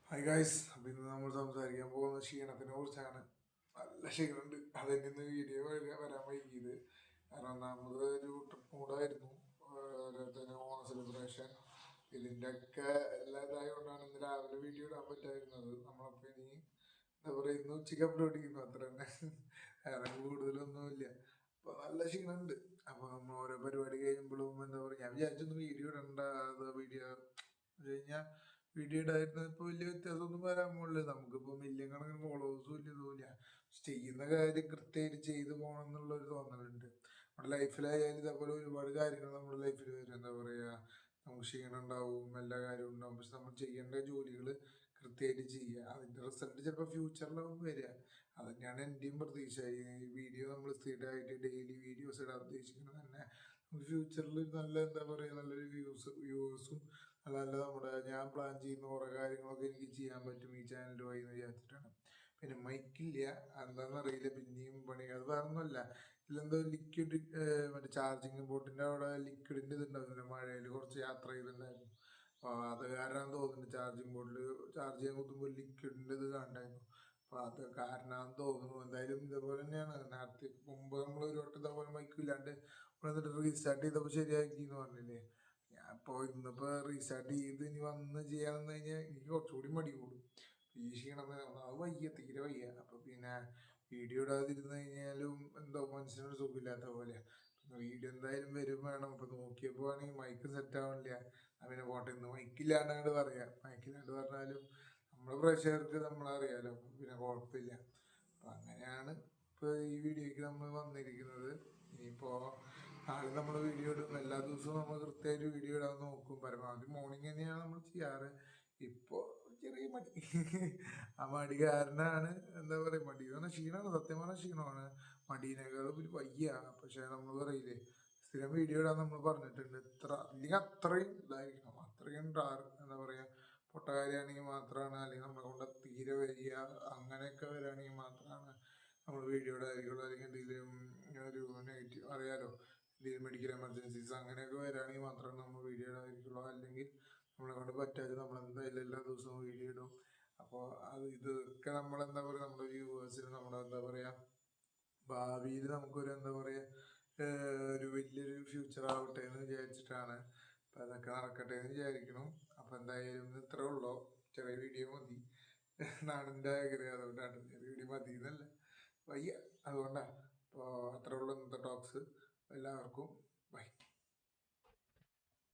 Hi guys, അപ്പം ഇന്ന് നമ്മൾ സംസാരിക്കാൻ പോകുന്ന ക്ഷീണത്തിനെ കുറിച്ചാണ്. നല്ല ക്ഷീണമുണ്ട്. അതെന്നെ ഇന്ന് വീഡിയോ വരാൻ വൈകിയത് കാരണം ഒന്നാമത് ഒരു ട്രിപ്പ് കൂടായിരുന്നു. ഓരോരുത്തരുടെ ഓണ സെലിബ്രേഷൻ ഇതിൻ്റെയൊക്കെ എല്ലാ ഇതായതുകൊണ്ടാണ് ഇന്ന് രാവിലെ വീഡിയോ ഇടാൻ പറ്റായിരുന്നത്. നമ്മളപ്പോൾ ഇനി എന്താ പറയുക, ഇന്ന് ഉച്ചയ്ക്ക് അപ്ലോഡ് ചെയ്യുന്നു, അത്ര തന്നെ. വേറെ കൂടുതലൊന്നുമില്ല. അപ്പോൾ നല്ല ക്ഷീണമുണ്ട്. അപ്പോൾ നമ്മൾ ഓരോ പരിപാടി കഴിയുമ്പോഴും എന്താ പറയുക, ഞാൻ വിചാരിച്ചൊന്ന് വീഡിയോ ഇടണ്ട. അത് വീഡിയോ കഴിഞ്ഞാൽ വീഡിയോ ഇടായിരുന്നു. ഇപ്പോൾ വലിയ വ്യത്യാസമൊന്നും വരാൻ പോകുന്നില്ല. നമുക്കിപ്പോൾ മില്യൺ കണക്കിന് ഫോളോവേഴ്സും ഇല്ല, ഇതുമില്ല. ചെയ്യുന്ന കാര്യം കൃത്യമായിട്ട് ചെയ്തു പോകണം എന്നുള്ളൊരു തോന്നലുണ്ട്. നമ്മുടെ ലൈഫിലായാലും ഇതേപോലെ ഒരുപാട് കാര്യങ്ങൾ നമ്മുടെ ലൈഫിൽ വരും. എന്താ പറയുക, നമുക്ക് ക്ഷീണം ഉണ്ടാവും, എല്ലാ കാര്യവും ഉണ്ടാവും. പക്ഷെ നമ്മൾ ചെയ്യേണ്ട ജോലികൾ കൃത്യമായിട്ട് ചെയ്യുക. അതിൻ്റെ റിസൾട്ട് ചിലപ്പോൾ ഫ്യൂച്ചറിലാവും വരിക. അത് തന്നെയാണ് എൻ്റെയും പ്രതീക്ഷ. ഈ വീഡിയോ നമ്മൾ സ്ഥിരമായിട്ട് ഡെയിലി വീഡിയോസ് ഇടാൻ ഉദ്ദേശിക്കുന്നത് തന്നെ ഫ്യൂച്ചറിൽ നല്ല എന്താ പറയുക, നല്ലൊരു വ്യൂവേഴ്സും നല്ല നല്ല നമ്മുടെ ഞാൻ പ്ലാൻ ചെയ്യുന്ന കുറേ കാര്യങ്ങളൊക്കെ എനിക്ക് ചെയ്യാൻ പറ്റും ഈ ചാനൽ വഴി എന്ന് വിചാരിച്ചിട്ടാണ്. പിന്നെ മൈക്കില്ല, എന്താണെന്നറിയില്ല, പിന്നെയും പണി. അത് വേറെ ഒന്നുമല്ല, ഇതിലെന്തോ ലിക്വിഡ്, മറ്റേ ചാർജിങ് ബോട്ടിൻ്റെ അവിടെ ലിക്വിഡിൻ്റെ ഇതുണ്ടായിരുന്നില്ല, മഴയിൽ കുറച്ച് യാത്ര ചെയ്തിട്ടുണ്ടായിരുന്നു. അപ്പോൾ അത് കാരണം തോന്നുന്നുണ്ട് ചാർജിങ് ബോർഡിൽ ചാർജ് ചെയ്യാൻ കുത്തുമ്പോൾ ലിക്വിഡിൻ്റെ ഇത് കണ്ടായിരുന്നു. അപ്പോൾ അത് കാരണമാണെന്ന് തോന്നുന്നു. എന്തായാലും ഇതേപോലെ തന്നെയാണ്. നേരത്തെ മുമ്പ് നമ്മൾ ഒരു വട്ടം ഇതേപോലെ മൈക്കില്ലാണ്ട് എന്നിട്ട് റീസ്റ്റാർട്ട് ചെയ്തപ്പോൾ ശരിയാക്കി എന്ന് പറഞ്ഞില്ലേ. ഞാൻ ഇപ്പോൾ ഇന്നിപ്പോൾ റീസ്റ്റാർട്ട് ചെയ്ത് ഇനി വന്ന് ചെയ്യാമെന്ന് കഴിഞ്ഞാൽ എനിക്ക് കുറച്ചുകൂടി മടി കൂടും. ഈ ക്ഷീണം അത് വയ്യ, തീരെ വയ്യ. അപ്പോൾ പിന്നെ വീഡിയോ ഇടാതിരുന്ന് കഴിഞ്ഞാലും എന്തോ മനസ്സിനൊരു സുഖമില്ലാത്ത പോലെ. വീഡിയോ എന്തായാലും വരും വേണം. അപ്പോൾ നോക്കിയപ്പോൾ ആണെങ്കിൽ മൈക്ക് സെറ്റ് ആവണില്ല. പിന്നെ പോട്ടെ, ഇന്ന് മൈക്കില്ലാണ്ട് പറയാം. മൈക്കില്ലാണ്ട് പറഞ്ഞാലും നമ്മളെ പ്രേക്ഷകർക്ക് നമ്മളറിയാലോ, പിന്നെ കുഴപ്പമില്ല. അപ്പം അങ്ങനെയാണ് ഇപ്പോൾ ഈ വീഡിയോയ്ക്ക് നമ്മൾ വന്നിരിക്കുന്നത്. ഇനിയിപ്പോൾ നാളെ നമ്മൾ വീഡിയോ ഇടും. എല്ലാ ദിവസവും നമ്മൾ കൃത്യമായിട്ട് വീഡിയോ ഇടാൻ നോക്കും. പരമാവധി മോർണിംഗ് തന്നെയാണ് നമ്മൾ ചെയ്യാറ്. ഇപ്പോൾ ചെറിയ മടി. ആ മടി കാരണമാണ്, എന്താ പറയുക, മടി എന്ന് പറഞ്ഞാൽ ക്ഷീണമാണ്, സത്യം പറഞ്ഞാൽ ക്ഷീണമാണ്. മടീനേക്കാളും ഒരു വയ്യ. പക്ഷേ നമ്മൾ പറയില്ലേ, സ്ഥിരം വീഡിയോ ഇടാൻ നമ്മൾ പറഞ്ഞിട്ടുണ്ട്. ഇത്ര അല്ലെങ്കിൽ അത്രയും ഇതായിരിക്കണം, അത്രയും എന്താ പറയുക, പൊട്ടകാരിയാണെങ്കിൽ മാത്രമാണ്, അല്ലെങ്കിൽ നമ്മളെ കൊണ്ട് തീരെ വരിക, അങ്ങനെയൊക്കെ വരികയാണെങ്കിൽ മാത്രമാണ് നമ്മൾ വീഡിയോ ഇടാതിരിക്കുള്ളൂ. അല്ലെങ്കിൽ എന്തെങ്കിലും ഒരു നെഗറ്റീവ് അറിയാലോ, എന്തെങ്കിലും മെഡിക്കൽ എമർജൻസീസ് അങ്ങനെയൊക്കെ വരികയാണെങ്കിൽ മാത്രമാണ് നമ്മൾ വീഡിയോ ഇടാതിരിക്കുള്ളൂ. അല്ലെങ്കിൽ നമ്മളെ കൊണ്ട് പറ്റാതെ നമ്മൾ എന്തായാലും എല്ലാ ദിവസവും വീഡിയോ ഇടും. അപ്പോൾ ഇതൊക്കെ നമ്മളെന്താ പറയുക, നമ്മുടെ വ്യൂവേഴ്സിന് നമ്മുടെ എന്താ പറയുക, ഭാവിയിൽ നമുക്കൊരു എന്താ പറയുക, ഒരു വലിയൊരു ഫ്യൂച്ചർ ആവട്ടെ എന്ന് വിചാരിച്ചിട്ടാണ്. അപ്പം അതൊക്കെ നടക്കട്ടെ എന്ന് വിചാരിക്കണം. അപ്പം എന്തായാലും ഇത്രേ ഉള്ളൂ. ചെറിയ വീഡിയോ മതി. നാടിൻ്റെ ആഗ്രഹം, അതുകൊണ്ടാണ് ചെറിയ വീഡിയോ മതി എന്നല്ല, വയ്യ, അതുകൊണ്ടാണ്. അപ്പോൾ അത്രേ ഉള്ളൂ ഇന്നത്തെ ടോക്സ്. എല്ലാവർക്കും